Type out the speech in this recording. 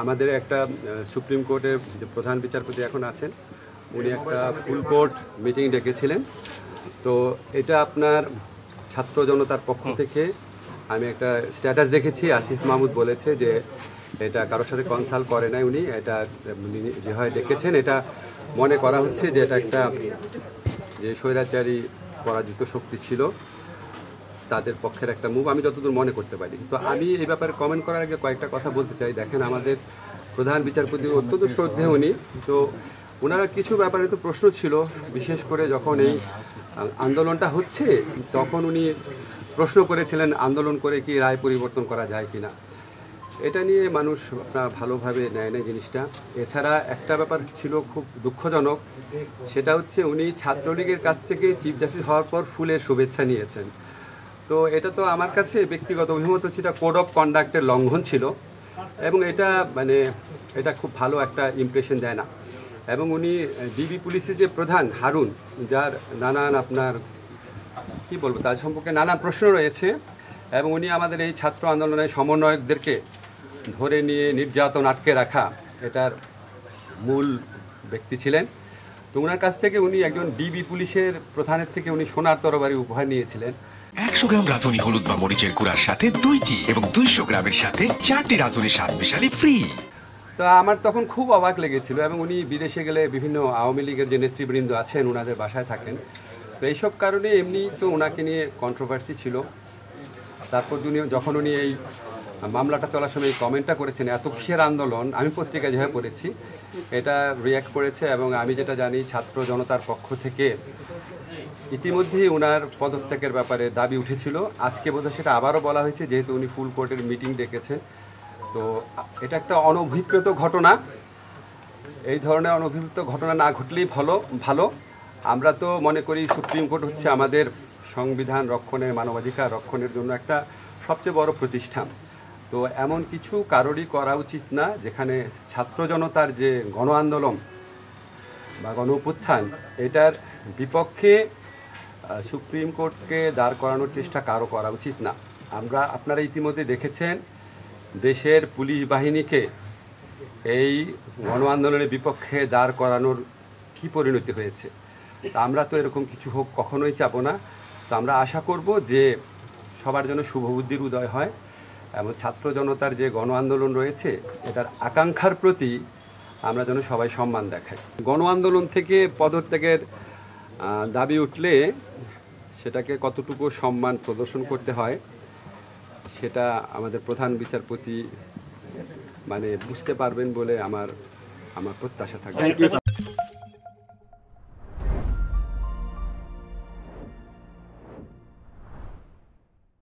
আমাদের একটা সুপ্রিম কোর্টের যে প্রধান বিচারপতি এখন আছেন উনি একটা ফুল কোর্ট মিটিং ডেকেছিলেন। তো এটা আপনার ছাত্র জনতার পক্ষ থেকে আমি একটা স্ট্যাটাস দেখেছি, আসিফ মাহমুদ বলেছে যে এটা কারোর সাথে কনসাল্ট করে নাই, উনি এটা যেভাবে ডেকেছেন এটা মনে করা হচ্ছে যে এটা একটা যে স্বৈরাচারী পরাজিত শক্তি ছিল তাদের পক্ষের একটা মুভ, আমি যতদূর মনে করতে পারি। তো আমি এই ব্যাপারে কমেন্ট করার আগে কয়েকটা কথা বলতে চাই। দেখেন, আমাদের প্রধান বিচারপতি অত্যন্ত শ্রদ্ধেয় উনি, তো ওনারা কিছু ব্যাপারে তো প্রশ্ন ছিল, বিশেষ করে যখন এই আন্দোলনটা হচ্ছে তখন উনি প্রশ্ন করেছিলেন আন্দোলন করে কি রায় পরিবর্তন করা যায় কিনা। এটা নিয়ে মানুষ ভালোভাবে নেয় না জিনিসটা। এছাড়া একটা ব্যাপার ছিল খুব দুঃখজনক, সেটা হচ্ছে উনি ছাত্রলীগের কাছ থেকে চিফ জাস্টিস হওয়ার পর ফুলের শুভেচ্ছা নিয়েছেন। তো এটা তো আমার কাছে ব্যক্তিগত অভিমত ছিল কোড অফ কন্ডাক্টের লঙ্ঘন ছিল, এবং এটা খুব ভালো একটা ইমপ্রেশন দেয় না। এবং উনি ডিবি পুলিশের যে প্রধান হারুন, যার নানান আপনার কি বলবো তার সম্পর্কে নানান প্রশ্ন রয়েছে, এবং উনি আমাদের এই ছাত্র আন্দোলনের সমন্বয়কদেরকে ধরে নিয়ে নির্যাতন আটকে রাখা এটার মূল ব্যক্তি ছিলেন। তো ওনার কাছ থেকে উনি একজন ডিবি পুলিশের প্রধানের থেকে উনি সোনার তরবারি উপহার নিয়েছিলেন। 100 গ্রাম রাঁধুনি হলুদ বা মরিচের গুঁড়ার সাথে 2টি এবং 200 গ্রামের সাথে 4টি রাঁধুনি স্বাদ মিশালি ফ্রি। তো আমার তখন খুব অবাক লেগেছিল, এবং উনি বিদেশে গেলে বিভিন্ন আওয়ামী লীগের যে নেতৃবৃন্দ আছেন ওনাদের বাসায় থাকেন। তো এইসব কারণে এমনি তো ওনাকে নিয়ে কন্ট্রোভার্সি ছিল। তারপর যখন উনি এই মামলাটা চলার সময় এই কমেন্টটা করেছেন, এত কিসের আন্দোলন, আমি পত্রিকায় যেভাবে পড়েছি এটা রিয়্যাক্ট করেছে। এবং আমি যেটা জানি ছাত্র জনতার পক্ষ থেকে ইতিমধ্যেই ওনার পদত্যাগের ব্যাপারে দাবি উঠেছিল। আজকে বোধহয় সেটা আবারও বলা হয়েছে, যেহেতু উনি ফুল কোর্টের মিটিং ডেকেছেন। তো এটা একটা অনভিপ্রেত ঘটনা, এই ধরনের অনভিপ্রেত ঘটনা না ঘটলেই ভালো। আমরা তো মনে করি সুপ্রিম কোর্ট হচ্ছে আমাদের সংবিধান রক্ষণের, মানবাধিকার রক্ষণের জন্য একটা সবচেয়ে বড় প্রতিষ্ঠান। তো এমন কিছু কারোরই করা উচিত না যেখানে ছাত্র জনতার যে গণ আন্দোলন বা গণ অভ্যুত্থান এটার বিপক্ষে সুপ্রিম কোর্টকে দাঁড় করানোর চেষ্টা কারো করা উচিত না। আপনারা ইতিমধ্যে দেখেছেন দেশের পুলিশ বাহিনীকে এই গণ আন্দোলনের বিপক্ষে দাঁড় করানোর কী পরিণতি হয়েছে। তা আমরা তো এরকম কিছু হোক কখনোই চাবো না। তো আমরা আশা করব যে সবার জন্য শুভবুদ্ধির উদয় হয়, এবং ছাত্র জনতার যে গণ আন্দোলন রয়েছে এটার আকাঙ্ক্ষার প্রতি আমরা যেন সবাই সম্মান দেখাই। গণ আন্দোলন থেকে পদত্যাগের দাবি উঠলে সেটাকে কতটুকু সম্মান প্রদর্শন করতে হয় সেটা আমাদের প্রধান বিচারপতি বুঝতে পারবেন বলে আমার প্রত্যাশা থাকে।